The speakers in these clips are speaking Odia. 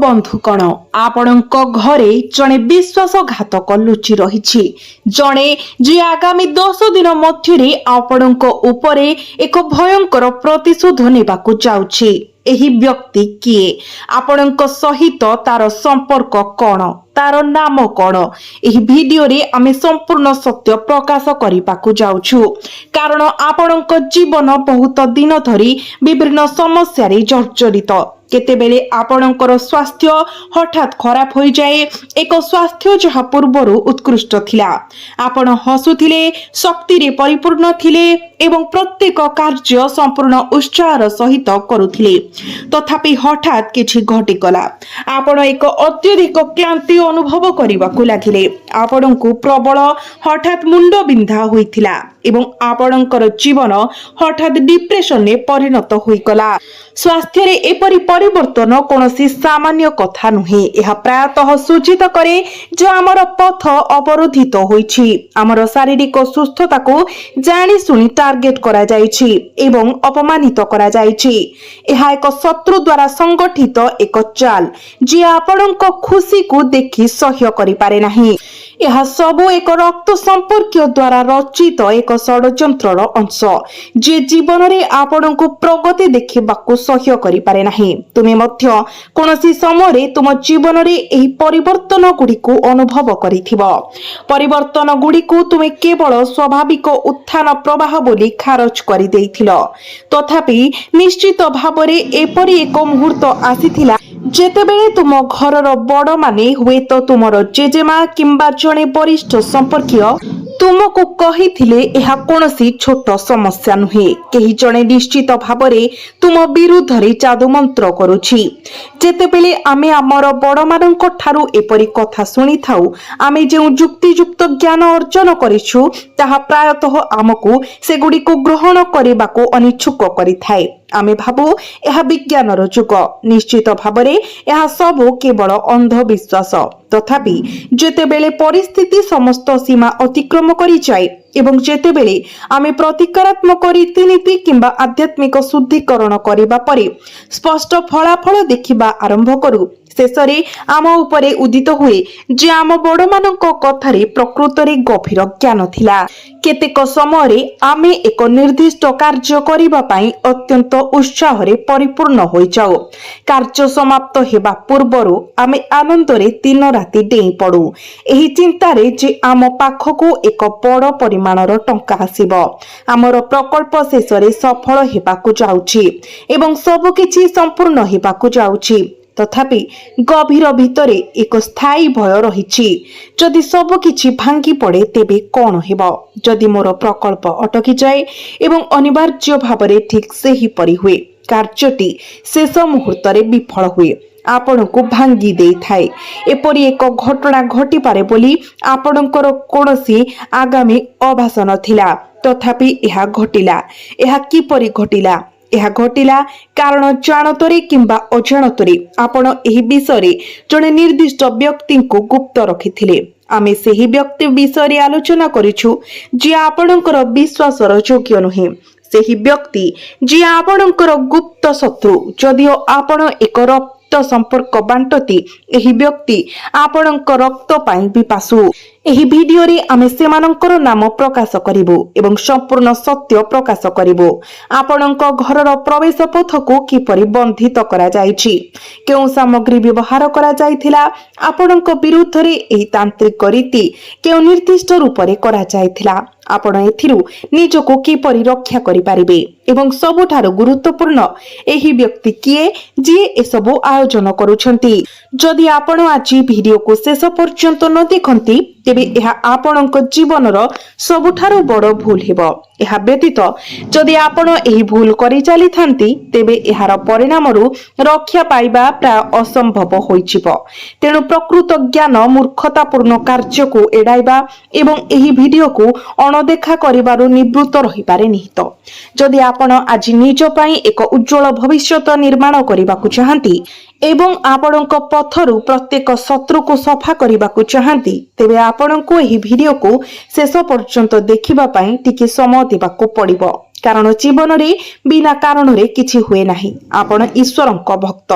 बंधुगण आपणक घरे जड़े विश्वासघातक लुचि रही जड़े जे आगामी 10 दिन मध्य आपणक उपरे एक भयंकर प्रतिशोध नेबाकु जाउछि। एही व्यक्ति किए आपणक सहित तार संपर्क कौन तार नाम कौन एही वीडियो रे आमे संपूर्ण सत्य प्रकाश करिबाकु जाउछु। कारण आपणक जीवन बहुत दिन धरी विभिन्न समस्या रे जर्जरित केतेबेले आपणकर स्वास्थ्य हठात खराब हो जाए एक स्वास्थ्य जहा पूर्वरु उत्कृष्ट थिला आपण हसुथिले शक्ति रे परिपूर्ण थिले एवं प्रत्येक कार्य संपूर्ण उत्साहर सहित करुथिले तथापि हठात किछि घटी गला आपण एक अत्यधिक क्लांति अनुभव करिबाकु लागिले आपणकु प्रबल हठात मुंड बिंधा होइथिला एवं आपणकर जीवन हठात डिप्रेशन ने परिणत होई गला। स्वास्थ्य रे एपरि परिवर्तन कोनोसी सामान्य कथा नुहे यह प्रायतः सूचित करे जे आमर पथ अवरोधित होईछि आमर शारीरिक सुस्थता को जानि सुनी टार्गेट करा जाईछि एवं अपमानित करा जाईछि। यह एक शत्रु द्वारा संगठित एक चाल जे आपणक खुशी को देखि सह्य करि पारे नाही। यह सबु एक रक्त संपर्क द्वारा रचित एक षड्यंत्रर अंश जे जीवन रे आपणकु प्रगति देखिबाकु सह्य करि पारे नाही। तुमे मध्य कोनोसी समय रे तुम जीवन रे एही परिवर्तन गुडीको अनुभव करिथिबो। परिवर्तन गुडीको तुमे केवल स्वाभाविक उत्थान प्रवाह बोली खारज करि देइथिलो तथापि निश्चित भाबरे एपरि एक मुहूर्त आसीथिला जेतेबेले तुम घरर बड़ माने हुए तो तुमर जेजेमा किंबा जणे वरिष्ठ संपर्कीय तुमको कहिथिले एहा कोनोसी छोट समस्या नुहे केही जणे निश्चित भाबरे तुम विरुद्ध रे जादू मंत्र करूछि। जेतेबेले आमे आमर बड़ मानक ठारू एपरि कथा सुनी थाउ आमे जे युक्तियुक्त ज्ञान अर्जन करिछु ताहा प्रायतः आमको सेगुडी को ग्रहण करिबाको अनिच्छुक करिथाय। आमे भाबु एहा विज्ञानर जुग निश्चित भाबरे एहा सबु केवल अंधविश्वास तथापि जेतेबेले परिस्थिति समस्त सीमा अतिक्रम करि जाय एवं जेतेबेले आमे प्रतिकारात्मक रीतिनीति किंबा आध्यात्मिक शुद्धिकरण करिबा परे स्पष्ट फलाफल देखिबा आरंभ करू शेषरे आम उपरे उदित हुए जे आम बड़ मानक कथारे प्रकृतरे गभीर ज्ञान थिला। केतेक समय आमे एक निर्दिष्ट कार्य करिबा पई अत्यंत उत्साह रे परिपूर्ण होई जाऊ कार्य समाप्त हेबा पूर्वरु आमे आनंद रे दिन राति डेई पड़ू एही चिंता रे जे आम पाखको एक बड़ परिमाणर टंका आसीबो आमर प्रकल्प शेष रे सफल हेबाकु जाउछि एवं सब किछि संपूर्ण हेबाकु जाउछि तथापि गभीर भितरे एक स्थायी भय रहिछि जदि सब किछि भांगी पड़े तेबे कोन हेबो जदि मोर प्रकल्प अटकी जाए एवं अनिवार्य भाबरे ठीक सेही परि हुए कार्यटी शेष मुहूर्त रे विफल हुए आपणको भांगी देई थाए एपरि एक घटना घटी पारे बोली आपणकर कोनोसी आगामी अभासन थिला तथापि यह घटिला यह किपरि घटिला यह घटिला कारण जानतरे किंबा अजाणतरे आपण एही विषय जने निर्दिष्ट व्यक्ति को गुप्त रखिथिले आमे सेही व्यक्ति विषय आलोचना करिछु जे आपणकर विश्वासर योग्य नुहे सेही व्यक्ति जे आपणकर गुप्त शत्रु जदिओ आपण एक रक्त संपर्क बांटती एही व्यक्ति आपणक रक्त पाई विपासु एही वीडियो रे आमे सेमानंकर नाम प्रकाश करिबो एवं संपूर्ण सत्य प्रकाश करिबो आपणक घरर प्रवेश पथ को किपरि बंधित करा जायछि केउ सामग्री व्यवहार करा जायथिला आपणक विरुद्ध रे एही तांत्रिक रीति केउ निर्दिष्ट रूप रे करा जायथिला आपण एथिरु निजको किपरि रक्षा करि पारिबे एवं सबुठारो गुरुत्वपूर्ण एही व्यक्ति किए जे एसबु आयोजन करूछंती। जदि आपण आज वीडियो को शेष पर्यंत न देखंती तेबे एहा आपणक जीवनर सबुठारो बड़ भूल हेबो एहा व्यतीत जदि आपण एही भूल करि चली थांती तेबे एहार परिणामरु रक्षा पाइबा प्राय असंभव होइजिबो तेनु प्रकृत ज्ञान मूर्खतापूर्ण कार्य को एडाइबा एवं एही वीडियो को अणदेखा करिबारु निवृत्त रहि पारे निहित। जदि आपण आज निज पई एक उज्जवल भविष्यत निर्माण करिबाकु चाहंती एवं आपणक पथरु प्रत्येक शत्रु को सफा करिबाकु चाहंती तेबे आपणको एही वीडियो को शेष पर्यंत देखिबा पई टिके समय देबाकु पड़िबो କାରଣ ଜୀବନରେ ବିନା କାରଣରେ କିଛି ହୁଏ ନାହିଁ। ଆପଣ ଈଶ୍ୱରଙ୍କ ଭକ୍ତ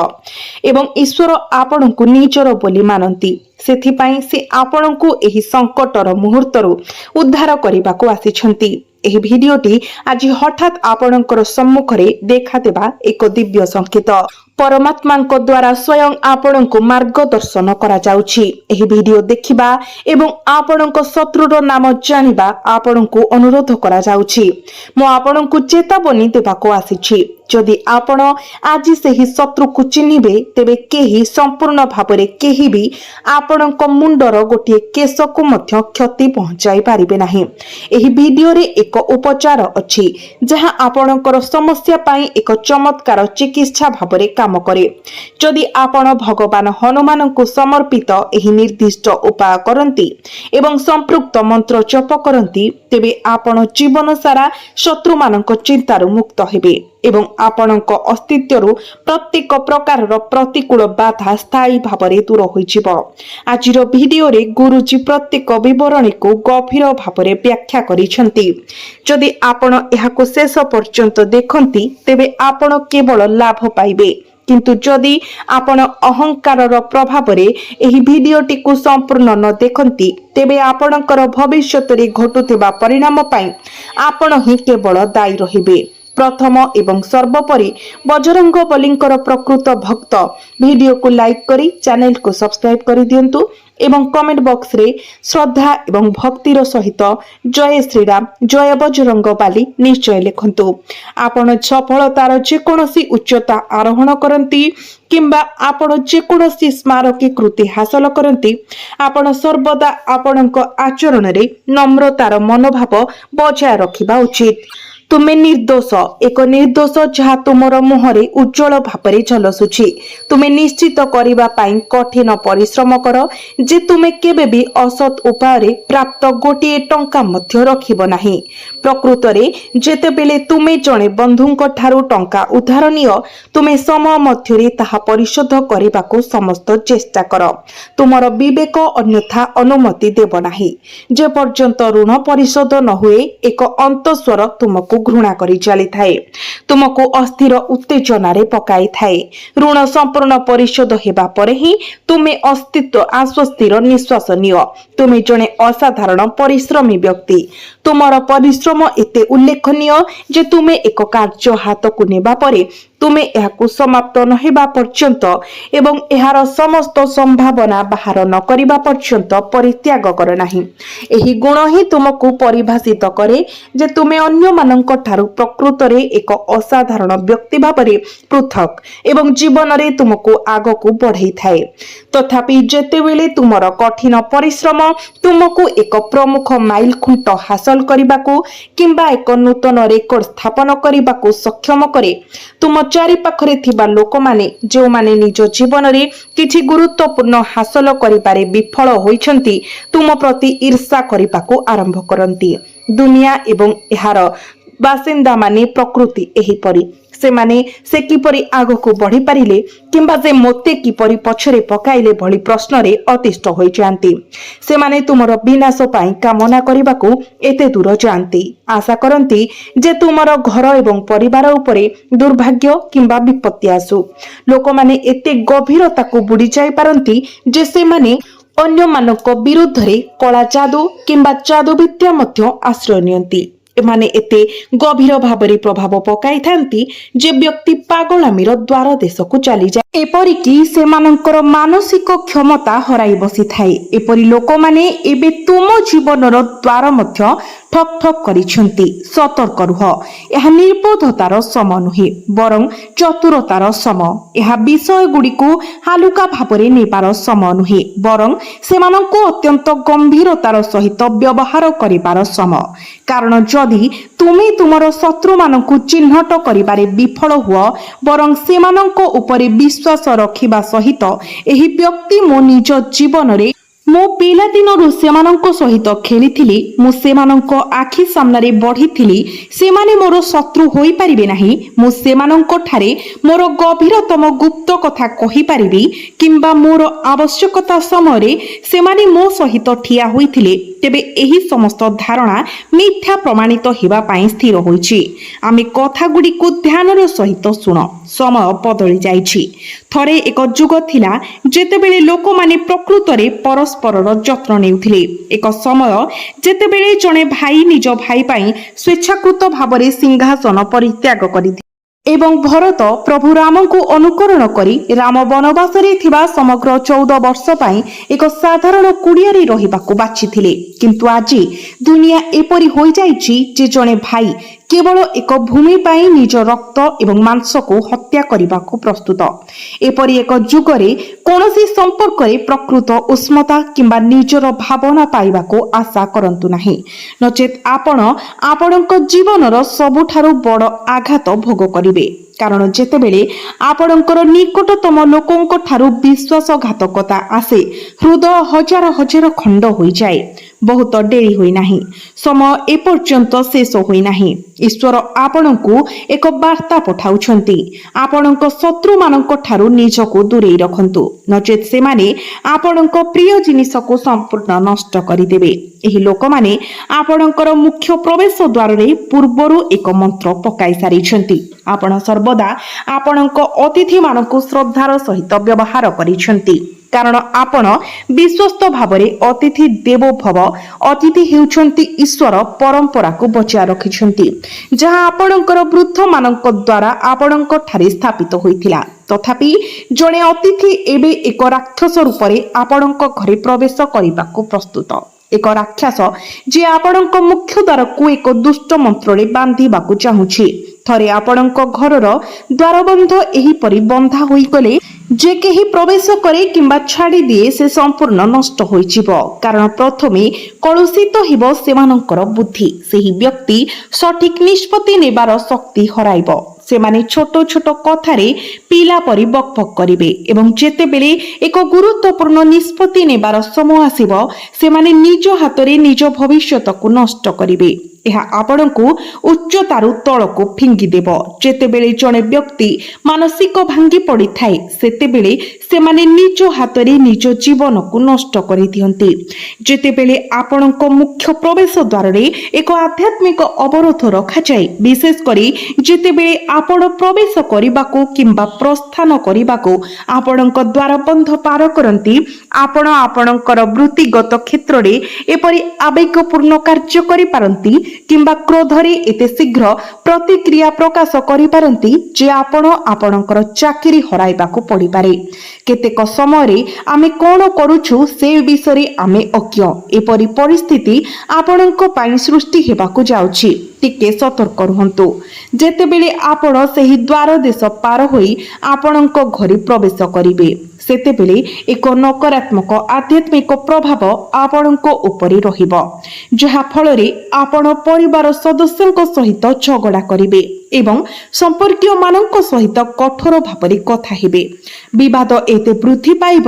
ଏବଂ ଈଶ୍ୱର ଆପଣଙ୍କୁ ନିଜର ବୋଲି ମାନନ୍ତି। ସେଥିପାଇଁ ସେ ଆପଣଙ୍କୁ ଏହି ସଂକଟର ମୁହୂର୍ତ୍ତରୁ ଉଦ୍ଧାର କରିବାକୁ ଆସିଛନ୍ତି। ଏହି ଭିଡିଓଟି ଆଜି ହଠାତ୍ ଆପଣଙ୍କର ସମ୍ମୁଖରେ ଦେଖାଦେବା ଏକ ଦିବ୍ୟ ସଂକେତ। ପରମାତ୍ମାଙ୍କ ଦ୍ୱାରା ସ୍ୱୟଂ ଆପଣଙ୍କୁ ମାର୍ଗଦର୍ଶନ କରାଯାଉଛି। ଏହି ଭିଡିଓ ଦେଖିବା ଏବଂ ଆପଣଙ୍କ ଶତ୍ରୁର ନାମ ଜାଣିବା ଆପଣଙ୍କୁ ଅନୁରୋଧ କରାଯାଉଛି। ମୁଁ ଆପଣଙ୍କୁ ଚେତାବନୀ ଦେବାକୁ ଆସିଛି। ଯଦି ଆପଣ ଆଜି ସେହି ଶତ୍ରୁକୁ ଚିହ୍ନିବେ, ତେବେ କେହି ସମ୍ପୂର୍ଣ୍ଣ ଭାବରେ କେହି ବି ଆପଣଙ୍କ ମୁଣ୍ଡର ଗୋଟିଏ କେଶକୁ ମଧ୍ୟ କ୍ଷତି ପହଞ୍ଚାଇ ପାରିବେ ନାହିଁ। ଏହି ଭିଡିଓରେ ଏକ ଉପଚାର ଅଛି ଯାହା ଆପଣଙ୍କର ସମସ୍ୟା ପାଇଁ ଏକ ଚମତ୍କାର ଚିକିତ୍ସା ଭାବରେ କାମ କରେ। ଯଦି ଆପଣ ଭଗବାନ ହନୁମାନଙ୍କୁ ସମର୍ପିତ ଏହି ନିର୍ଦ୍ଦିଷ୍ଟ ଉପାୟ କରନ୍ତି ଏବଂ ସମ୍ପୃକ୍ତ ମନ୍ତ୍ର ଜପ କରନ୍ତି, ତେବେ ଆପଣ ଜୀବନ ସାରା ଶତ୍ରୁମାନଙ୍କ ଚିନ୍ତାରୁ ମୁକ୍ତ ହେବେ ଏବଂ ଆପଣଙ୍କ ଅସ୍ତିତ୍ୱରୁ ପ୍ରତ୍ୟେକ ପ୍ରକାରର ପ୍ରତିକୂଳ ବାଧା ସ୍ଥାୟୀ ଭାବରେ ଦୂର ହୋଇଯିବ। ଆଜିର ଭିଡିଓରେ ଗୁରୁଜୀ ପ୍ରତ୍ୟେକ ବିବରଣୀକୁ ଗଭୀର ଭାବରେ ବ୍ୟାଖ୍ୟା କରିଛନ୍ତି। ଯଦି ଆପଣ ଏହାକୁ ଶେଷ ପର୍ଯ୍ୟନ୍ତ ଦେଖନ୍ତି, ତେବେ ଆପଣ କେବଳ ଲାଭ ପାଇବେ। କିନ୍ତୁ ଯଦି ଆପଣ ଅହଙ୍କାରର ପ୍ରଭାବରେ ଏହି ଭିଡିଓଟିକୁ ସମ୍ପୂର୍ଣ୍ଣ ନ ଦେଖନ୍ତି, ତେବେ ଆପଣଙ୍କର ଭବିଷ୍ୟତରେ ଘଟୁଥିବା ପରିଣାମ ପାଇଁ ଆପଣ ହିଁ କେବଳ ଦାୟୀ ରହିବେ। ପ୍ରଥମ ଏବଂ ସର୍ବୋପରି ବଜରଙ୍ଗବଲୀଙ୍କର ପ୍ରକୃତ ଭକ୍ତ ଭିଡିଓକୁ ଲାଇକ୍ କରି ଚ୍ୟାନେଲକୁ ସବସ୍କ୍ରାଇବ କରିଦିଅନ୍ତୁ ଏବଂ କମେଣ୍ଟ ବକ୍ସରେ ଶ୍ରଦ୍ଧା ଏବଂ ଭକ୍ତିର ସହିତ ଜୟ ଶ୍ରୀରାମ, ଜୟ ବଜରଙ୍ଗବାଲି ନିଶ୍ଚୟ ଲେଖନ୍ତୁ। ଆପଣ ସଫଳତାର ଯେକୌଣସି ଉଚ୍ଚତା ଆରୋହଣ କରନ୍ତି କିମ୍ବା ଆପଣ ଯେକୌଣସି ସ୍ମାରକୀ କୃତି ହାସଲ କରନ୍ତି, ଆପଣ ସର୍ବଦା ଆପଣଙ୍କ ଆଚରଣରେ ନମ୍ରତାର ମନୋଭାବ ବଜାୟ ରଖିବା ଉଚିତ। ତୁମେ ନିର୍ଦ୍ଦୋଷ, ଏକ ନିର୍ଦ୍ଦୋଷ ଯାହା ତୁମର ମୁହଁରେ ଉଜ୍ଜଳ ଭାବରେ ଝଲସୁଛି। ତୁମେ ନିଶ୍ଚିତ କରିବା ପାଇଁ କଠିନ ପରିଶ୍ରମ କର ଯେ ତୁମେ କେବେ ବି ଅସତ୍ ଉପାୟରେ ପ୍ରାପ୍ତ ଗୋଟିଏ ଟଙ୍କା ମଧ୍ୟ ରଖିବ ନାହିଁ। ପ୍ରକୃତରେ ଯେତେବେଳେ ତୁମେ ଜଣେ ବନ୍ଧୁଙ୍କ ଠାରୁ ଟଙ୍କା ଉଧାର ନିଅ, ତୁମେ ସମୟ ମଧ୍ୟରେ ତାହା ପରିଶୋଧ କରିବାକୁ ସମସ୍ତ ଚେଷ୍ଟା କର। ତୁମର ବିବେକ ଅନ୍ୟଥା ଅନୁମତି ଦେବ ନାହିଁ। ଯେ ପର୍ଯ୍ୟନ୍ତ ଋଣ ପରିଶୋଧ ନ ହୁଏ, ଏକ ଅନ୍ତଃସ୍ୱର ତୁମକୁ ଘୃଣା କରି ଚାଲିଥାଏ, ତୁମକୁ ଅସ୍ଥିର ଉତ୍ତେଜନାରେ ପକାଇଥାଏ। ଋଣ ସମ୍ପୂର୍ଣ୍ଣ ପରିଶୋଧ ହେବା ପରେ ହିଁ ତୁମେ ଅସ୍ତିତ୍ୱ ଆଶ୍ୱସ୍ତିର ନିଶ୍ୱାସ ନିଅ। ତୁମେ ଜଣେ ଅସାଧାରଣ ପରିଶ୍ରମୀ ବ୍ୟକ୍ତି। ତୁମର ପରିଶ୍ରମ ଏତେ ଉଲ୍ଲେଖନୀୟ ଯେ ତୁମେ ଏକ କାର୍ଯ୍ୟ ହାତକୁ ନେବା ପରେ ତୁମେ ଏହାକୁ ସମାପ୍ତ ନ ହେବା ପର୍ଯ୍ୟନ୍ତ ଏବଂ ଏହାର ସମସ୍ତ ସମ୍ଭାବନା ବାହାର ନ କରିବା ପର୍ଯ୍ୟନ୍ତ ପରିତ୍ୟାଗ କର ନାହିଁ। ଏହି ଗୁଣ ହିଁ ତୁମକୁ ପରିଭାଷିତ କରେ ଯେ ତୁମେ ଅନ୍ୟମାନଙ୍କ ଠାରୁ ପ୍ରକୃତରେ ଏକ ଅସାଧାରଣ ବ୍ୟକ୍ତି ଭାବରେ ପୃଥକ ଏବଂ ଜୀବନରେ ତୁମକୁ ଆଗକୁ ବଢାଇଥାଏ। ତଥାପି ଯେତେବେଳେ ତୁମର କଠିନ ପରିଶ୍ରମ ତୁମକୁ ଏକ ପ୍ରମୁଖ ମାଇଲ ଖୁଣ୍ଟ ହାସଲ କରିବାକୁ କିମ୍ବା ଏକ ନୂତନ ରେକର୍ଡ ସ୍ଥାପନ କରିବାକୁ ସକ୍ଷମ କରେ, ତୁମ ଚାରିପାଖରେ ଥିବା ଲୋକମାନେ ଯେଉଁମାନେ ନିଜ ଜୀବନରେ କିଛି ଗୁରୁତ୍ୱପୂର୍ଣ୍ଣ ହାସଲ କରିବାରେ ବିଫଳ ହୋଇଛନ୍ତି, ତୁମ ପ୍ରତି ଈର୍ଷା କରିବାକୁ ଆରମ୍ଭ କରନ୍ତି। ଦୁନିଆ ଏବଂ ଏହାର ବାସିନ୍ଦାମାନେ ପ୍ରକୃତି ଏହିପରି। ସେମାନେ ସେ କିପରି ଆଗକୁ ବଢିପାରିଲେ କିମ୍ବା ସେ ମୋତେ କିପରି ପଛରେ ପକାଇଲେ ଭଳି ପ୍ରଶ୍ନରେ ଅତିଷ୍ଠ ହୋଇଯାଆନ୍ତି। ସେମାନେ ତୁମର ବିନାଶ ପାଇଁ କାମନା କରିବାକୁ ଏତେ ଦୂର ଯାଆନ୍ତି, ଆଶା କରନ୍ତି ଯେ ତୁମର ଘର ଏବଂ ପରିବାର ଉପରେ ଦୁର୍ଭାଗ୍ୟ କିମ୍ବା ବିପତ୍ତି ଆସୁ। ଲୋକମାନେ ଏତେ ଗଭୀରତାକୁ ବୁଡି ଯାଇପାରନ୍ତି ଯେ ସେମାନେ ଅନ୍ୟମାନଙ୍କ ବିରୁଦ୍ଧରେ କଳା ଯାଦୁ କିମ୍ବା ଯାଦୁବିଦ୍ୟା ମଧ୍ୟ ଆଶ୍ରୟ ନିଅନ୍ତି। ଏମାନେ ଏତେ ଗଭୀର ଭାବରେ ପ୍ରଭାବ ପକାଇଥାନ୍ତି ଯେ ବ୍ୟକ୍ତି ପାଗଳାମୀର ଦ୍ୱାର ଦେଶକୁ ଚାଲିଯାଏ, ଏପରିକି ସେମାନଙ୍କର ମାନସିକ କ୍ଷମତା ହରାଇ ବସିଥାଏ। ଏପରି ଲୋକମାନେ ଏବେ ତୁମ ଜୀବନର ଦ୍ୱାର ମଧ୍ୟ ଠକ୍ ଠକ୍ କରିଛନ୍ତି। ସତର୍କ ରୁହ। ଏହା ନିର୍ବୋଧତାର ସମ ନୁହେଁ, ବରଂ ଚତୁରତାର ସମ। ଏହା ବିଷୟଗୁଡ଼ିକୁ ହାଲୁକା ଭାବରେ ନେବାର ସମ ନୁହେଁ, ବରଂ ସେମାନଙ୍କୁ ଅତ୍ୟନ୍ତ ଗମ୍ଭୀରତାର ସହିତ ବ୍ୟବହାର କରିବାର ସମ। କାରଣ ଯଦି ତୁମେ ତୁମର ଶତ୍ରୁମାନଙ୍କୁ ଚିହ୍ନଟ କରିବାରେ ବିଫଳ ହୁଅ, ବରଂ ସେମାନଙ୍କ ଉପରେ ବିଶ୍ୱାସ ରଖିବା ସହିତ ଏହି ବ୍ୟକ୍ତି ମୋ ନିଜ ଜୀବନରେ ମୋ ପିଲାଦିନରୁ ସେମାନଙ୍କ ସହିତ ଖେଳିଥିଲି, ମୁଁ ସେମାନଙ୍କ ଆଖି ସାମ୍ନାରେ ବଢ଼ିଥିଲି। ସେମାନେ ମୋର ଶତ୍ରୁ ହୋଇପାରିବେ ନାହିଁ। ମୁଁ ସେମାନଙ୍କଠାରେ ମୋର ଗଭୀରତମ ଗୁପ୍ତ କଥା କହିପାରିବି, କିମ୍ବା ମୋର ଆବଶ୍ୟକତା ସମୟରେ ସେମାନେ ମୋ ସହିତ ଠିଆ ହୋଇଥିଲେ। ତେବେ ଏହି ସମସ୍ତ ଧାରଣା ମିଥ୍ୟା ପ୍ରମାଣିତ ହେବା ପାଇଁ ସ୍ଥିର ହୋଇଛି। ଆମେ କଥାଗୁଡ଼ିକୁ ଧ୍ୟାନର ସହିତ ଶୁଣ। ସମୟ ବଦଳି ଯାଇଛି। ଥରେ ଏକ ଯୁଗ ଥିଲା ଯେତେବେଳେ ଲୋକମାନେ ପ୍ରକୃତରେ ପରସ୍ପରର ଯତ୍ନ ନେଉଥିଲେ। ଏକ ସମୟ ଯେତେବେଳେ ଜଣେ ଭାଇ ନିଜ ଭାଇ ପାଇଁ ସ୍ୱେଚ୍ଛାକୃତ ଭାବରେ ସିଂହାସନ ପରିତ୍ୟାଗ କରିଥିଲେ ଏବଂ ଭରତ ପ୍ରଭୁ ରାମଙ୍କୁ ଅନୁକରଣ କରି ରାମ ବନବାସରେ ଥିବା ସମଗ୍ର 14 ବର୍ଷ ପାଇଁ ଏକ ସାଧାରଣ କୁଡ଼ିଆରେ ରହିବାକୁ ବାଛିଥିଲେ। କିନ୍ତୁ ଆଜି ଦୁନିଆ ଏପରି ହୋଇଯାଇଛି ଯେ ଜଣେ ଭାଇ କେବଳ ଏକ ଭୂମି ପାଇଁ ନିଜ ରକ୍ତ ଏବଂ ମାଂସକୁ ହତ୍ୟା କରିବାକୁ ପ୍ରସ୍ତୁତ। ଏପରି ଏକ ଯୁଗରେ କୌଣସି ସମ୍ପର୍କରେ ପ୍ରକୃତ ଉଷ୍ମତା କିମ୍ବା ନିଜର ଭାବନା ପାଇବାକୁ ଆଶା କରନ୍ତୁ ନାହିଁ, ନଚେତ୍ ଆପଣ ଆପଣଙ୍କ ଜୀବନର ସବୁଠାରୁ ବଡ଼ ଆଘାତ ଭୋଗ କରିବେ। କାରଣ ଯେତେବେଳେ ଆପଣଙ୍କର ନିକଟତମ ଲୋକଙ୍କ ଠାରୁ ବିଶ୍ୱାସଘାତକତା ଆସେ, ହୃଦୟ ହଜାର ହଜାର ଖଣ୍ଡ ହୋଇଯାଏ। ବହୁତ ଡେରି ହୋଇନାହିଁ, ସମୟ ଏପର୍ଯ୍ୟନ୍ତ ଶେଷ ହୋଇନାହିଁ। ଈଶ୍ୱର ଆପଣଙ୍କୁ ଏକ ବାର୍ତ୍ତା ପଠାଉଛନ୍ତି। ଆପଣଙ୍କ ଶତ୍ରୁମାନଙ୍କ ଠାରୁ ନିଜକୁ ଦୂରେଇ ରଖନ୍ତୁ, ନଚେତ୍ ସେମାନେ ଆପଣଙ୍କ ପ୍ରିୟ ଜିନିଷକୁ ସମ୍ପୂର୍ଣ୍ଣ ନଷ୍ଟ କରିଦେବେ। ଏହି ଲୋକମାନେ ଆପଣଙ୍କର ମୁଖ୍ୟ ପ୍ରବେଶ ଦ୍ୱାରରେ ପୂର୍ବରୁ ଏକ ମନ୍ତ୍ର ପକାଇ ସାରିଛନ୍ତି। ଆପଣ ସର୍ବଦା ଆପଣଙ୍କ ଅତିଥିମାନଙ୍କୁ ଶ୍ରଦ୍ଧାର ସହିତ ବ୍ୟବହାର କରିଛନ୍ତି, କାରଣ ଆପଣ ବିଶ୍ୱସ୍ତ ଭାବରେ ଅତିଥି ଦେବୋ ଭବ, ଅତିଥି ହେଉଛନ୍ତି ଈଶ୍ୱର ପରମ୍ପରାକୁ ବଜାୟ ରଖିଛନ୍ତି, ଯାହା ଆପଣଙ୍କର ବୃଦ୍ଧମାନଙ୍କ ଦ୍ୱାରା ଆପଣଙ୍କଠାରେ ସ୍ଥାପିତ ହୋଇଥିଲା। ତଥାପି ଜଣେ ଅତିଥି ଏବେ ଏକ ରାକ୍ଷସ ରୂପରେ ଆପଣଙ୍କ ଘରେ ପ୍ରବେଶ କରିବାକୁ ପ୍ରସ୍ତୁତ। ଏକ ରାକ୍ଷସ ଯିଏ ଆପଣଙ୍କ ମୁଖ୍ୟ ଦ୍ୱାରକୁ ଏକ ଦୁଷ୍ଟ ମନ୍ତ୍ରରେ ବାନ୍ଧିବାକୁ ଚାହୁଁଛି। ଥରେ ଆପଣଙ୍କ ଘରର ଦ୍ୱାରବନ୍ଧ ଏହିପରି ବନ୍ଧା ହୋଇଗଲେ ଯେ କେହି ପ୍ରବେଶ କରେ କିମ୍ବା ଛାଡ଼ିଦିଏ ସେ ସମ୍ପୂର୍ଣ୍ଣ ନଷ୍ଟ ହୋଇଯିବ। କାରଣ ପ୍ରଥମେ କଳୁଷିତ ହେବ ସେମାନଙ୍କର ବୁଦ୍ଧି। ସେହି ବ୍ୟକ୍ତି ସଠିକ୍ ନିଷ୍ପତ୍ତି ନେବାର ଶକ୍ତି ହରାଇବ। ସେମାନେ ଛୋଟ ଛୋଟ କଥାରେ ପିଲା ପରି ବକବକ୍ କରିବେ ଏବଂ ଯେତେବେଳେ ଏକ ଗୁରୁତ୍ୱପୂର୍ଣ୍ଣ ନିଷ୍ପତ୍ତି ନେବାର ସମୟ ଆସିବ, ସେମାନେ ନିଜ ହାତରେ ନିଜ ଭବିଷ୍ୟତକୁ ନଷ୍ଟ କରିବେ। ଏହା ଆପଣଙ୍କୁ ଉଚ୍ଚତାରୁ ତଳକୁ ଫିଙ୍ଗିଦେବ। ଯେତେବେଳେ ଜଣେ ବ୍ୟକ୍ତି ମାନସିକ ଭାଙ୍ଗି ପଡ଼ିଥାଏ, ସେତେବେଳେ ସେମାନେ ନିଜ ହାତରେ ନିଜ ଜୀବନକୁ ନଷ୍ଟ କରିଦିଅନ୍ତି। ଯେତେବେଳେ ଆପଣଙ୍କ ମୁଖ୍ୟ ପ୍ରବେଶ ଦ୍ୱାରରେ ଏକ ଆଧ୍ୟାତ୍ମିକ ଅବରୋଧ ରଖାଯାଏ, ବିଶେଷ କରି ଯେତେବେଳେ ଆପଣ ପ୍ରବେଶ କରିବାକୁ କିମ୍ବା ପ୍ରସ୍ଥାନ କରିବାକୁ ଆପଣଙ୍କ ଦ୍ୱାରବନ୍ଧ ପାର କରନ୍ତି, ଆପଣ ଆପଣଙ୍କର ବୃତ୍ତିଗତ କ୍ଷେତ୍ରରେ ଏପରି ଆବେଗପୂର୍ଣ୍ଣ କାର୍ଯ୍ୟ କରିପାରନ୍ତି କିମ୍ବା କ୍ରୋଧରେ ଏତେ ଶୀଘ୍ର ପ୍ରତିକ୍ରିୟା ପ୍ରକାଶ କରିପାରନ୍ତି ଯେ ଆପଣ ଆପଣଙ୍କର ଚାକିରି ହରାଇବାକୁ ପଡ଼ିପାରେ। କେତେକ ସମୟରେ ଆମେ କ'ଣ କରୁଛୁ ସେ ବିଷୟରେ ଆମେ ଅଜ୍ଞ। ଏପରି ପରିସ୍ଥିତି ଆପଣଙ୍କ ପାଇଁ ସୃଷ୍ଟି ହେବାକୁ ଯାଉଛି। ଟିକେ ସତର୍କ ରୁହନ୍ତୁ। ଯେତେବେଳେ ଆପଣ ସେହି ଦ୍ୱାର ଦେଶ ପାର ହୋଇ ଆପଣଙ୍କ ଘରେ ପ୍ରବେଶ କରିବେ, ସେତେବେଳେ ଏକ ନକାରାତ୍ମକ ଆଧ୍ୟାତ୍ମିକ ପ୍ରଭାବ ଆପଣଙ୍କ ଉପରେ ରହିବ, ଯାହା ଫଳରେ ଆପଣ ପରିବାର ସଦସ୍ୟଙ୍କ ସହିତ ଝଗଡ଼ା କରିବେ ଏବଂ ସମ୍ପର୍କୀୟମାନଙ୍କ ସହିତ କଠୋର ଭାବରେ କଥା ହେବେ। ବିବାଦ ଏତେ ବୃଦ୍ଧି ପାଇବ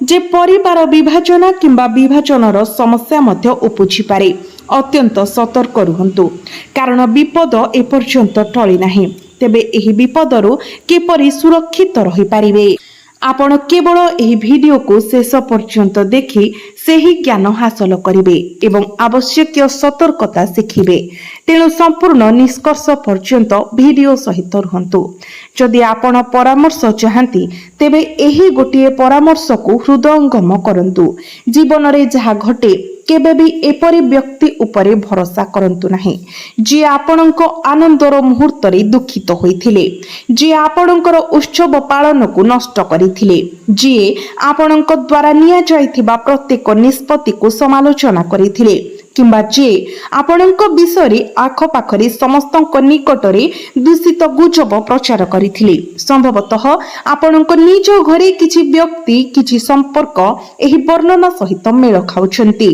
ଯେ ପରିବାର ବିଭାଜନ କିମ୍ବା ବିଭାଜନର ସମସ୍ୟା ମଧ୍ୟ ଉପୁଜିପାରେ। ଅତ୍ୟନ୍ତ ସତର୍କ ରୁହନ୍ତୁ, କାରଣ ବିପଦ ଏପର୍ଯ୍ୟନ୍ତ ଟଳି ନାହିଁ। ତେବେ ଏହି ବିପଦରୁ କିପରି ସୁରକ୍ଷିତ ରହିପାରିବେ? ଆପଣ କେବଳ ଏହି ଭିଡିଓକୁ ଶେଷ ପର୍ଯ୍ୟନ୍ତ ଦେଖି ସେହି ଜ୍ଞାନ ହାସଲ କରିବେ ଏବଂ ଆବଶ୍ୟକୀୟ ସତର୍କତା ଶିଖିବେ। ତେଣୁ ସମ୍ପୂର୍ଣ୍ଣ ନିଷ୍କର୍ଷ ପର୍ଯ୍ୟନ୍ତ ଭିଡିଓ ସହିତ ରୁହନ୍ତୁ। ଯଦି ଆପଣ ପରାମର୍ଶ ଚାହାନ୍ତି, ତେବେ ଏହି ଗୋଟିଏ ପରାମର୍ଶକୁ ହୃଦୟଙ୍ଗମ କରନ୍ତୁ। ଜୀବନରେ ଯାହା ଘଟେ କେବେ ବି ଏପରି ବ୍ୟକ୍ତି ଉପରେ ଭରସା କରନ୍ତୁ ନାହିଁ ଯିଏ ଆପଣଙ୍କ ଆନନ୍ଦର ମୁହୂର୍ତ୍ତରେ ଦୁଃଖିତ ହୋଇଥିଲେ, ଯିଏ ଆପଣଙ୍କର ଉତ୍ସବ ପାଳନକୁ ନଷ୍ଟ କରିଥିଲେ, ଯିଏ ଆପଣଙ୍କ ଦ୍ୱାରା ନିଆଯାଇଥିବା ପ୍ରତ୍ୟେକ ନିଷ୍ପତ୍ତିକୁ ସମାଲୋଚନା କରିଥିଲେ, କିମ୍ବା ଯିଏ ଆପଣଙ୍କ ବିଷୟରେ ଆଖପାଖରେ ସମସ୍ତଙ୍କ ନିକଟରେ ଦୂଷିତ ଗୁଜବ ପ୍ରଚାର କରିଥିଲେ। ସମ୍ଭବତଃ ଆପଣଙ୍କ ନିଜ ଘରେ କିଛି ବ୍ୟକ୍ତି, କିଛି ସମ୍ପର୍କ ଏହି ବର୍ଣ୍ଣନା ସହିତ ମେଳ ଖାଉଛନ୍ତି।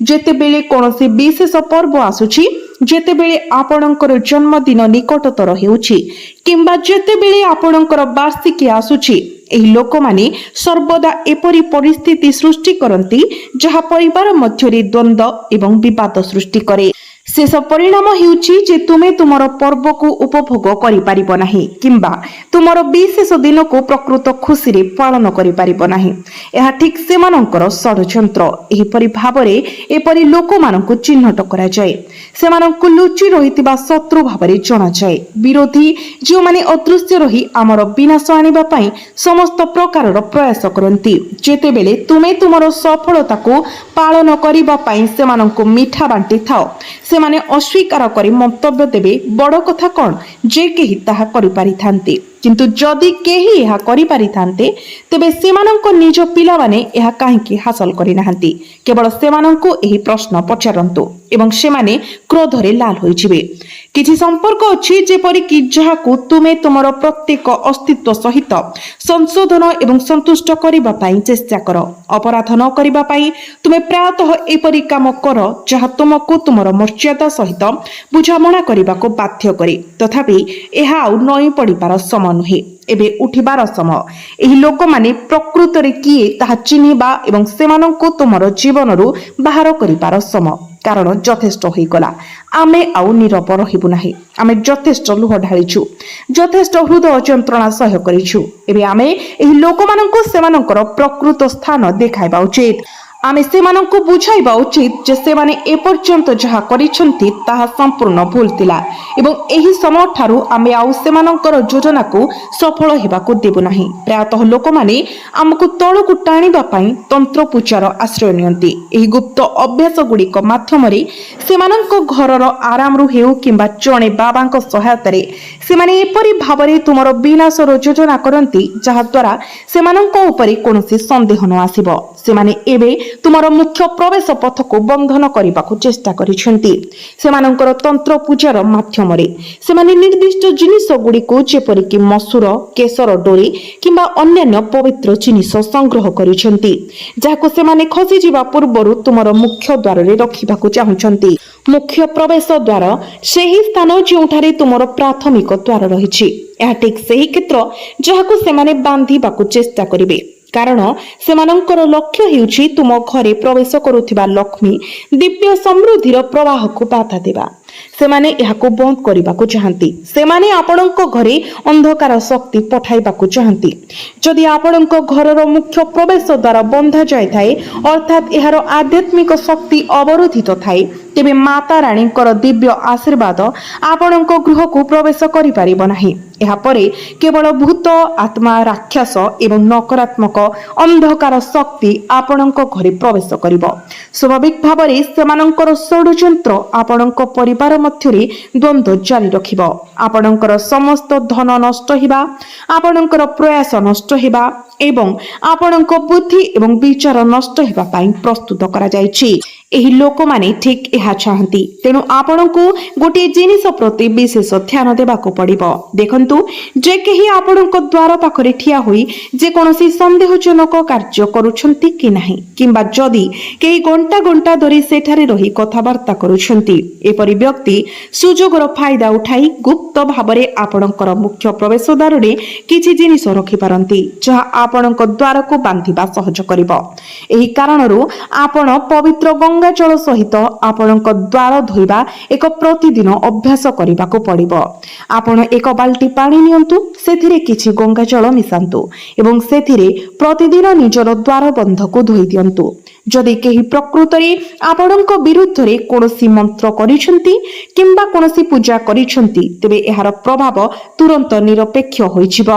ଯେତେବେଳେ କୌଣସି ବିଶେଷ ପର୍ବ ଆସୁଛି, ଯେତେବେଳେ ଆପଣଙ୍କର ଜନ୍ମଦିନ ନିକଟତର ହେଉଛି କିମ୍ବା ଯେତେବେଳେ ଆପଣଙ୍କର ବାର୍ଷିକୀ ଆସୁଛି, ଏହି ଲୋକମାନେ ସର୍ବଦା ଏପରି ପରିସ୍ଥିତି ସୃଷ୍ଟି କରନ୍ତି ଯାହା ପରିବାର ମଧ୍ୟରେ ଦ୍ୱନ୍ଦ୍ୱ ଏବଂ ବିବାଦ ସୃଷ୍ଟି କରେ। ଶେଷ ପରିଣାମ ହେଉଛି ଯେ ତୁମେ ତୁମର ପର୍ବକୁ ଉପଭୋଗ କରିପାରିବ ନାହିଁ କିମ୍ବା ତୁମର ବିଶେଷ ଦିନକୁ ପ୍ରକୃତ ଖୁସିରେ ପାଳନ କରିପାରିବ ନାହିଁ। ଏହା ଠିକ୍ ସେମାନଙ୍କର ଷଡ଼ଯନ୍ତ୍ର। ଏହିପରି ଭାବରେ ଏପରି ଲୋକମାନଙ୍କୁ ଚିହ୍ନଟ କରାଯାଏ। ସେମାନଙ୍କୁ ଲୁଚି ରହିଥିବା ଶତ୍ରୁ ଭାବରେ ଜଣାଯାଏ। ବିରୋଧୀ ଯେଉଁମାନେ ଅଦୃଶ୍ୟ ରହି ଆମର ବିନାଶ ଆଣିବା ପାଇଁ ସମସ୍ତ ପ୍ରକାରର ପ୍ରୟାସ କରନ୍ତି। ଯେତେବେଳେ ତୁମେ ତୁମର ସଫଳତାକୁ ପାଳନ କରିବା ପାଇଁ ସେମାନଙ୍କୁ ମିଠା ବାଣ୍ଟିଥାଅ, ସେମାନେ ଅସ୍ୱୀକାର କରି ମନ୍ତବ୍ୟ ଦେବେ, ବଡ଼ କଥା କ'ଣ ଯେ କେହି ତାହା କରିପାରିଥାନ୍ତେ। କିନ୍ତୁ ଯଦି କେହି ଏହା କରିପାରିଥାନ୍ତେ ତେବେ ସେମାନଙ୍କ ନିଜ ପିଲାମାନେ ଏହା କାହିଁକି ହାସଲ କରିନାହାନ୍ତି? କେବଳ ସେମାନଙ୍କୁ ଏହି ପ୍ରଶ୍ନ ପଚାରନ୍ତୁ ଏବଂ ସେମାନେ କ୍ରୋଧରେ ଲାଲ ହୋଇଯିବେ। କିଛି ସମ୍ପର୍କ ଅଛି ଯେପରିକି ଯାହାକୁ ତୁମେ ତୁମର ପ୍ରତ୍ୟେକ ଅସ୍ତିତ୍ୱ ସହିତ ସଂଶୋଧନ ଏବଂ ସନ୍ତୁଷ୍ଟ କରିବା ପାଇଁ ଚେଷ୍ଟା କର। ଅପରାଧ ନ କରିବା ପାଇଁ ତୁମେ ପ୍ରାୟତଃ ଏପରି କାମ କର ଯାହା ତୁମକୁ ତୁମର ମର୍ଯ୍ୟାଦା ସହିତ ବୁଝାମଣା କରିବାକୁ ବାଧ୍ୟ କରେ। ତଥାପି ଏହା ଆଉ ନଇଁ ପଡ଼ିବାର ସମୟ ନୁହେଁ, ଏବେ ଉଠିବାର ସମୟ। ଏହି ଲୋକମାନେ ପ୍ରକୃତରେ କିଏ ତାହା ଚିହ୍ନିବା ଏବଂ ସେମାନଙ୍କୁ ତୁମର ଜୀବନରୁ ବାହାର କରିବାର ସମୟ। କାରଣ ଯଥେଷ୍ଟ ହୋଇଗଲା। ଆମେ ଆଉ ନୀରବ ରହିବୁ ନାହିଁ। ଆମେ ଯଥେଷ୍ଟ ଲୁହ ଢାଳିଛୁ, ଯଥେଷ୍ଟ ହୃଦୟ ଯନ୍ତ୍ରଣା ସହ୍ୟ କରିଛୁ। ଏବେ ଆମେ ଏହି ଲୋକମାନଙ୍କୁ ସେମାନଙ୍କର ପ୍ରକୃତ ସ୍ଥାନ ଦେଖାଇବା ଉଚିତ। ଆମେ ସେମାନଙ୍କୁ ବୁଝାଇବା ଉଚିତ ଯେ ସେମାନେ ଏପର୍ଯ୍ୟନ୍ତ ଯାହା କରିଛନ୍ତି ତାହା ସମ୍ପୂର୍ଣ୍ଣ ଭୁଲ ଥିଲା ଏବଂ ଏହି ସମୟଠାରୁ ଆମେ ଆଉ ସେମାନଙ୍କର ଯୋଜନାକୁ ସଫଳ ହେବାକୁ ଦେବୁ ନାହିଁ। ପ୍ରାୟତଃ ଲୋକମାନେ ଆମକୁ ତଳକୁ ଟାଣିବା ପାଇଁ ତନ୍ତ୍ର ପୂଜାର ଆଶ୍ରୟ ନିଅନ୍ତି। ଏହି ଗୁପ୍ତ ଅଭ୍ୟାସ ଗୁଡ଼ିକ ମାଧ୍ୟମରେ ସେମାନଙ୍କ ଘରର ଆରାମରୁ ହେଉ କିମ୍ବା ଜଣେ ବାବାଙ୍କ ସହାୟତାରେ ସେମାନେ ଏପରି ଭାବରେ ତୁମର ବିନାଶର ଯୋଜନା କରନ୍ତି ଯାହାଦ୍ୱାରା ସେମାନଙ୍କ ଉପରେ କୌଣସି ସନ୍ଦେହ ନ ଆସିବ। ସେମାନେ ଏବେ ତୁମର ମୁଖ୍ୟ ପ୍ରବେଶ ପଥକୁ ବନ୍ଧନ କରିବାକୁ ଚେଷ୍ଟା କରିଛନ୍ତି। ସେମାନଙ୍କର ତନ୍ତ୍ର ପୂଜାର ମାଧ୍ୟମରେ ସେମାନେ ନିର୍ଦ୍ଦିଷ୍ଟ ଜିନିଷ ଗୁଡ଼ିକୁ ଯେପରିକି ମସୁର, କେଶର ଡୋରି କିମ୍ବା ଅନ୍ୟାନ୍ୟ ପବିତ୍ର ଜିନିଷ ସଂଗ୍ରହ କରିଛନ୍ତି ଯାହାକୁ ସେମାନେ ଖସିଯିବା ପୂର୍ବରୁ ତୁମର ମୁଖ୍ୟ ଦ୍ୱାରରେ ରଖିବାକୁ ଚାହୁଁଛନ୍ତି। ମୁଖ୍ୟ ପ୍ରବେଶ ଦ୍ୱାର ସେହି ସ୍ଥାନ ଯେଉଁଠାରେ ତୁମର ପ୍ରାଥମିକ ଦ୍ୱାର ରହିଛି। ଏହା ଠିକ୍ ସେହି କ୍ଷେତ୍ର ଯାହାକୁ ସେମାନେ ବାନ୍ଧିବାକୁ ଚେଷ୍ଟା କରିବେ, କାରଣ ସେମାନଙ୍କର ଲକ୍ଷ୍ୟ ହେଉଛି ତୁମ ଘରେ ପ୍ରବେଶ କରୁଥିବା ଲକ୍ଷ୍ମୀ ଦିବ୍ୟ ସମୃଦ୍ଧିର ପ୍ରବାହକୁ ବାଧା ଦେବା। ସେମାନେ ଏହାକୁ ବନ୍ଦ କରିବାକୁ ଚାହାନ୍ତି। ସେମାନେ ଆପଣଙ୍କ ଘରେ ଅନ୍ଧକାର ଶକ୍ତି ପଠାଇବାକୁ ଚାହାନ୍ତି। ଯଦି ଆପଣଙ୍କ ଘରର ମୁଖ୍ୟ ପ୍ରବେଶ ଦ୍ୱାର ବନ୍ଧା ଯାଇଥାଏ, ଅର୍ଥାତ୍ ଏହାର ଆଧ୍ୟାତ୍ମିକ ଶକ୍ତି ଅବରୋଧିତ ଥାଏ, ତେବେ ମାତା ରାଣୀଙ୍କର ଦିବ୍ୟ ଆଶୀର୍ବାଦ ଆପଣଙ୍କ ଗୃହକୁ ପ୍ରବେଶ କରିପାରିବ ନାହିଁ। ଏହାପରେ କେବଳ ଭୂତ, ଆତ୍ମା, ରାକ୍ଷସ ଏବଂ ନକାରାତ୍ମକ ଅନ୍ଧକାର ଶକ୍ତି ଆପଣଙ୍କ ଘରେ ପ୍ରବେଶ କରିବ। ସ୍ୱାଭାବିକ ଭାବରେ ସେମାନଙ୍କର ଷଡ଼ଯନ୍ତ୍ର ଆପଣଙ୍କ ପରିବାର ମଧ୍ୟରେ ଦ୍ୱନ୍ଦ୍ୱ ଜାରି ରଖିବ। ଆପଣଙ୍କର ସମସ୍ତ ଧନ ନଷ୍ଟ ହେବା, ଆପଣଙ୍କର ପ୍ରୟାସ ନଷ୍ଟ ହେବା ଏବଂ ଆପଣଙ୍କ ବୁଦ୍ଧି ଏବଂ ବିଚାର ନଷ୍ଟ ହେବା ପାଇଁ ପ୍ରସ୍ତୁତ କରାଯାଇଛି। ଏହି ଲୋକମାନେ ଠିକ୍ ଏହା ଚାହାନ୍ତି। ତେଣୁ ଆପଣଙ୍କୁ ଗୋଟିଏ ଜିନିଷ ପ୍ରତି ବିଶେଷ ଧ୍ୟାନ ଦେବାକୁ ପଡ଼ିବ। ଦେଖନ୍ତୁ, ଯେ କେହି ଆପଣଙ୍କ ଦ୍ୱାର ପାଖରେ ଠିଆ ହୋଇ ଯେକୌଣସି ସନ୍ଦେହଜନକ କାର୍ଯ୍ୟ କରୁଛନ୍ତି କି ନାହିଁ, କିମ୍ବା ଯଦି କେହି ଘଣ୍ଟା ଘଣ୍ଟା ଧରି ସେଠାରେ ରହି କଥାବାର୍ତ୍ତା କରୁଛନ୍ତି, ଏପରି ବ୍ୟକ୍ତି ସୁଯୋଗର ଫାଇଦା ଉଠାଇ ଗୁପ୍ତ ଭାବରେ ଆପଣଙ୍କର ମୁଖ୍ୟ ପ୍ରବେଶ ଦ୍ୱାରରେ କିଛି ଜିନିଷ ରଖିପାରନ୍ତି ଯାହା ଆପଣଙ୍କ ଦ୍ୱାରକୁ ବାନ୍ଧିବା ସହଜ କରିବ। ଏହି କାରଣରୁ ଆପଣ ପବିତ୍ର ଗଙ୍ଗା ଜଳ ସହିତ ଆପଣଙ୍କ ଦ୍ୱାର ଧୋଇବା ଏକ ପ୍ରତିଦିନ ଅଭ୍ୟାସ କରିବାକୁ ପଡ଼ିବ। ଆପଣ ଏକ ବାଲ୍ଟି ପାଣି ନିଅନ୍ତୁ, ସେଥିରେ କିଛି ଗଙ୍ଗା ଜଳ ମିଶାନ୍ତୁ ଏବଂ ସେଥିରେ ପ୍ରତିଦିନ ନିଜର ଦ୍ୱାର ବନ୍ଧକୁ ଧୋଇ ଦିଅନ୍ତୁ। ଯଦି କେହି ପ୍ରକୃତରେ ଆପଣଙ୍କ ବିରୁଦ୍ଧରେ କୌଣସି ମନ୍ତ୍ର କରିଛନ୍ତି କିମ୍ବା କୌଣସି ପୂଜା କରିଛନ୍ତି, ତେବେ ଏହାର ପ୍ରଭାବ ତୁରନ୍ତ ନିରପେକ୍ଷ ହୋଇଯିବ।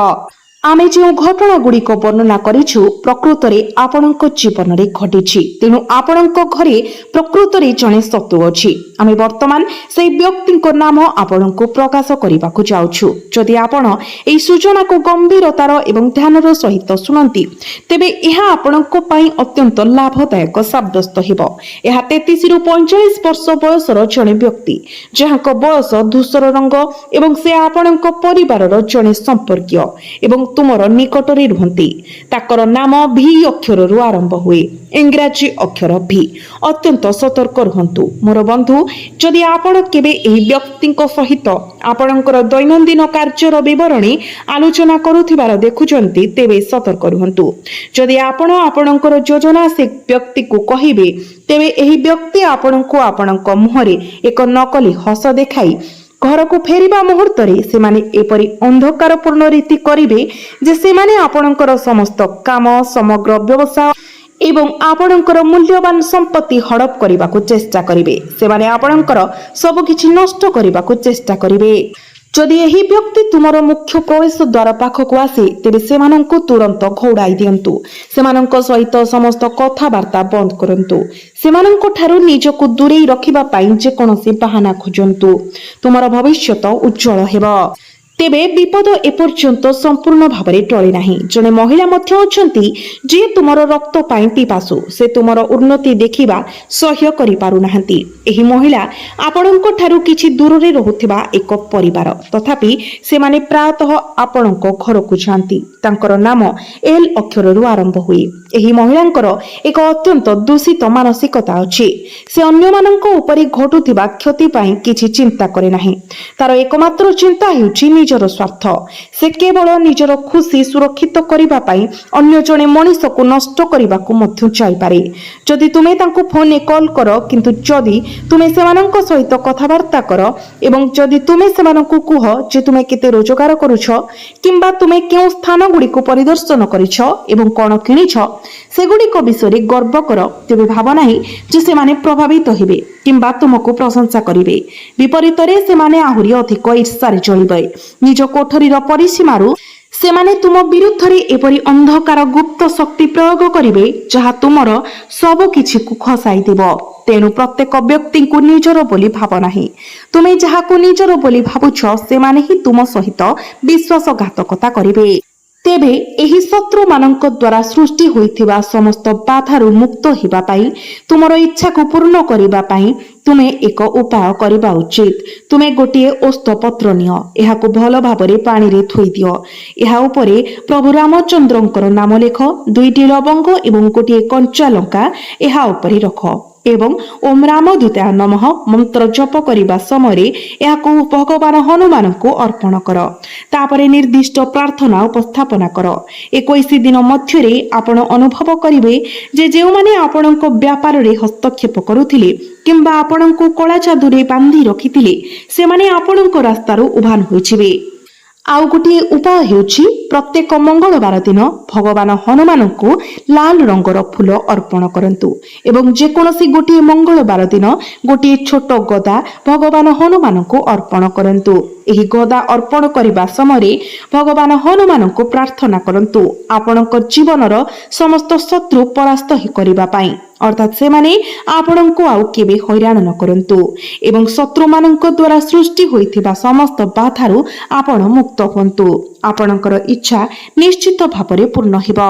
ଆମେ ଯେଉଁ ଘଟଣା ଗୁଡ଼ିକ ବର୍ଣ୍ଣନା କରିଛୁ ପ୍ରକୃତରେ ଆପଣଙ୍କ ଜୀବନରେ ଘଟିଛି। ତେଣୁ ଆପଣଙ୍କ ଘରେ ପ୍ରକୃତରେ ଜଣେ ଶତ୍ରୁ ଅଛି। ଆମେ ବର୍ତ୍ତମାନ ସେହି ବ୍ୟକ୍ତିଙ୍କ ନାମ ଆପଣଙ୍କୁ ପ୍ରକାଶ କରିବାକୁ ଯାଉଛୁ। ଯଦି ଆପଣ ଏହି ସୂଚନାକୁ ଗମ୍ଭୀରତାର ଏବଂ ଧ୍ୟାନର ସହିତ ଶୁଣନ୍ତି, ତେବେ ଏହା ଆପଣଙ୍କ ପାଇଁ ଅତ୍ୟନ୍ତ ଲାଭଦାୟକ ସାବ୍ୟସ୍ତ ହେବ। ଏହା 33 ରୁ 45 ବର୍ଷ ବୟସର ଜଣେ ବ୍ୟକ୍ତି, ଯାହାଙ୍କ ବୟସ ଧୂସର ରଙ୍ଗ ଏବଂ ସେ ଆପଣଙ୍କ ପରିବାରର ଜଣେ ସମ୍ପର୍କୀୟ ଏବଂ ତୁମର ନିକଟରେ ରୁହନ୍ତି। ତାଙ୍କର ନାମ ଭି ଅକ୍ଷରରୁ ଆରମ୍ଭ ହୁଏ, ଇଂରାଜୀ ଅକ୍ଷର ଭି। ଅତ୍ୟନ୍ତ ସତର୍କ ରୁହନ୍ତୁ ମୋର ବନ୍ଧୁ। ଯଦି ଆପଣ କେବେ ଏହି ବ୍ୟକ୍ତିଙ୍କ ସହିତ ଆପଣଙ୍କର ଦୈନନ୍ଦିନ କାର୍ଯ୍ୟର ବିବରଣୀ ଆଲୋଚନା କରୁଥିବାର ଦେଖୁଛନ୍ତି, ତେବେ ସତର୍କ ରୁହନ୍ତୁ। ଯଦି ଆପଣ ଆପଣଙ୍କର ଯୋଜନା ସେ ବ୍ୟକ୍ତିକୁ କହିବେ, ତେବେ ଏହି ବ୍ୟକ୍ତି ଆପଣଙ୍କୁ ଆପଣଙ୍କ ମୁହଁରେ ଏକ ନକଲି ହସ ଦେଖାଇ ଘରକୁ ଫେରିବା ମୁହୂର୍ତ୍ତରେ ସେମାନେ ଏପରି ଅନ୍ଧକାରପୂର୍ଣ୍ଣ ରୀତି କରିବେ ଯେ ସେମାନେ ଆପଣଙ୍କର ସମସ୍ତ କାମ, ସମଗ୍ର ବ୍ୟବସାୟ ଏବଂ ଆପଣଙ୍କର ମୂଲ୍ୟବାନ ସମ୍ପତ୍ତି ହଡପ କରିବାକୁ ଚେଷ୍ଟା କରିବେ। ସେମାନେ ଆପଣଙ୍କର ସବୁକିଛି ନଷ୍ଟ କରିବାକୁ ଚେଷ୍ଟା କରିବେ। ଯଦି ଏହି ବ୍ୟକ୍ତି ତୁମର ମୁଖ୍ୟ ପ୍ରବେଶ ଦ୍ୱାର ପାଖକୁ ଆସେ, ତେବେ ସେମାନଙ୍କୁ ତୁରନ୍ତ ଘଉଡ଼ାଇ ଦିଅନ୍ତୁ। ସେମାନଙ୍କ ସହିତ ସମସ୍ତ କଥାବାର୍ତ୍ତା ବନ୍ଦ କରନ୍ତୁ। ସେମାନଙ୍କ ଠାରୁ ନିଜକୁ ଦୂରେଇ ରଖିବା ପାଇଁ ଯେକୌଣସି ବାହାନା ଖୋଜନ୍ତୁ। ତୁମର ଭବିଷ୍ୟତ ଉଜ୍ଜଳ ହେବ। ତେବେ ବିପଦ ଏପର୍ଯ୍ୟନ୍ତ ସମ୍ପୂର୍ଣ୍ଣ ଭାବରେ ଟଳି ନାହିଁ। ଜଣେ ମହିଳା ମଧ୍ୟ ଅଛନ୍ତି ଯିଏ ତୁମର ରକ୍ତ ପାଇଁ ପିପାସୁ। ସେ ତୁମର ଉନ୍ନତି ଦେଖିବା ସହ୍ୟ କରିପାରୁନାହାନ୍ତି। ଏହି ମହିଳା ଆପଣଙ୍କ ଠାରୁ କିଛି ଦୂରରେ ରହୁଥିବା ଏକ ପରିବାର, ତଥାପି ସେମାନେ ପ୍ରାୟତଃ ଆପଣଙ୍କ ଘରକୁ ଯାଆନ୍ତି। ତାଙ୍କର ନାମ ଏଲ୍ ଅକ୍ଷରରୁ ଆରମ୍ଭ ହୁଏ। ଏହି ମହିଳାଙ୍କର ଏକ ଅତ୍ୟନ୍ତ ଦୂଷିତ ମାନସିକତା ଅଛି। ସେ ଅନ୍ୟମାନଙ୍କ ଉପରେ ଘଟୁଥିବା କ୍ଷତି ପାଇଁ କିଛି ଚିନ୍ତା କରେ ନାହିଁ। ତାର ଏକମାତ୍ର ଚିନ୍ତା ହେଉଛି ନିଜର ସ୍ୱାର୍ଥ। ସେ କେବଳ ନିଜର ଖୁସି ସୁରକ୍ଷିତ କରିବା ପାଇଁ ଅନ୍ୟ ଜଣେ ମଣିଷକୁ ନଷ୍ଟ କରିବାକୁ ମଧ୍ୟ ଚାହିପାରେ। ଯଦି ତୁମେ ତାଙ୍କୁ ଫୋନରେ କଲ୍ କର, କିନ୍ତୁ ଯଦି ତୁମେ ସେମାନଙ୍କ ସହିତ କଥାବାର୍ତ୍ତା କର ଏବଂ ଯଦି ତୁମେ ସେମାନଙ୍କୁ କୁହ ଯେ ତୁମେ କେତେ ରୋଜଗାର କରୁଛ କିମ୍ବା ତୁମେ କେଉଁ ସ୍ଥାନ ଗୁଡ଼ିକୁ ପରିଦର୍ଶନ କରିଛ ଏବଂ କ'ଣ କିଣିଛ ସେଗୁଡ଼ିକ ବିଷୟରେ ଗର୍ବ କର, ତେବେ ଭାବ ନାହିଁ ଯେ ସେମାନେ ପ୍ରଭାବିତ ହେବେ କିମ୍ବା ତୁମକୁ ପ୍ରଶଂସା କରିବେ। ବିପରୀତରେ ସେମାନେ ଆହୁରି ଅଧିକ ଈର୍ଷାରେ ଚଳିବେ। ନିଜ କୋଠରୀର ପରିସୀମାରୁ ସେମାନେ ତୁମ ବିରୁଦ୍ଧରେ ଏପରି ଅନ୍ଧକାର ଗୁପ୍ତ ଶକ୍ତି ପ୍ରୟୋଗ କରିବେ ଯାହା ତୁମର ସବୁ କିଛିକୁ ଖସାଇ ଦେବ। ତେଣୁ ପ୍ରତ୍ୟେକ ବ୍ୟକ୍ତିଙ୍କୁ ନିଜର ବୋଲି ଭାବ ନାହିଁ। ତୁମେ ଯାହାକୁ ନିଜର ବୋଲି ଭାବୁଛ ସେମାନେ ହିଁ ତୁମ ସହିତ ବିଶ୍ୱାସଘାତକତା କରିବେ। ତେବେ ଏହି ଶତ୍ରୁମାନଙ୍କ ଦ୍ୱାରା ସୃଷ୍ଟି ହୋଇଥିବା ସମସ୍ତ ବାଧାରୁ ମୁକ୍ତ ହେବା ପାଇଁ, ତୁମର ଇଚ୍ଛାକୁ ପୂର୍ଣ୍ଣ କରିବା ପାଇଁ ତୁମେ ଏକ ଉପାୟ କରିବା ଉଚିତ। ତୁମେ ଗୋଟିଏ ଓସ୍ତ ପତ୍ର ନିଅ, ଏହାକୁ ଭଲ ଭାବରେ ପାଣିରେ ଥୋଇଦିଅ। ଏହା ଉପରେ ପ୍ରଭୁ ରାମଚନ୍ଦ୍ରଙ୍କର ନାମ ଲେଖ। 2ଟି ଲବଙ୍ଗ ଏବଂ ଗୋଟିଏ କଞ୍ଚା ଲଙ୍କା ଏହା ଉପରେ ରଖ ଏବଂ ଓମ୍ ରାମଦୂତାୟ ନମଃ ମନ୍ତ୍ର ଜପ କରିବା ସମୟରେ ଏହାକୁ ଭଗବାନ ହନୁମାନଙ୍କୁ ଅର୍ପଣ କର। ତାପରେ ନିର୍ଦ୍ଦିଷ୍ଟ ପ୍ରାର୍ଥନା ଉପସ୍ଥାପନା କର। 21 ଦିନ ମଧ୍ୟରେ ଆପଣ ଅନୁଭବ କରିବେ ଯେ ଯେଉଁମାନେ ଆପଣଙ୍କ ବ୍ୟାପାରରେ ହସ୍ତକ୍ଷେପ କରୁଥିଲେ କିମ୍ବା ଆପଣଙ୍କୁ କଳା ଚାଦୁରେ ବାନ୍ଧି ରଖିଥିଲେ, ସେମାନେ ଆପଣଙ୍କ ରାସ୍ତାରୁ ଉଭାନ ହୋଇଯିବେ। ଆଉ ଗୋଟିଏ ଉପାୟ ହେଉଛି ପ୍ରତ୍ୟେକ ମଙ୍ଗଳବାର ଦିନ ଭଗବାନ ହନୁମାନଙ୍କୁ ଲାଲ ରଙ୍ଗର ଫୁଲ ଅର୍ପଣ କରନ୍ତୁ ଏବଂ ଯେକୌଣସି ଗୋଟିଏ ମଙ୍ଗଳବାର ଦିନ ଗୋଟିଏ ଛୋଟ ଗଦା ଭଗବାନ ହନୁମାନଙ୍କୁ ଅର୍ପଣ କରନ୍ତୁ। ଏହି ଗଦା ଅର୍ପଣ କରିବା ସମୟରେ ଭଗବାନ ହନୁମାନଙ୍କୁ ପ୍ରାର୍ଥନା କରନ୍ତୁ ଆପଣଙ୍କ ଜୀବନର ସମସ୍ତ ଶତ୍ରୁ ପରାସ୍ତ କରିବା ପାଇଁ, ଅର୍ଥାତ୍ ସେମାନେ ଆପଣଙ୍କୁ ଆଉ କେବେ ହଇରାଣ ନ କରନ୍ତୁ ଏବଂ ଶତ୍ରୁମାନଙ୍କ ଦ୍ୱାରା ସୃଷ୍ଟି ହୋଇଥିବା ସମସ୍ତ ବାଧାରୁ ଆପଣ ମୁକ୍ତ ହୁଅନ୍ତୁ। ଆପଣଙ୍କର ଇଚ୍ଛା ନିଶ୍ଚିତ ଭାବରେ ପୂର୍ଣ୍ଣ ହେବ।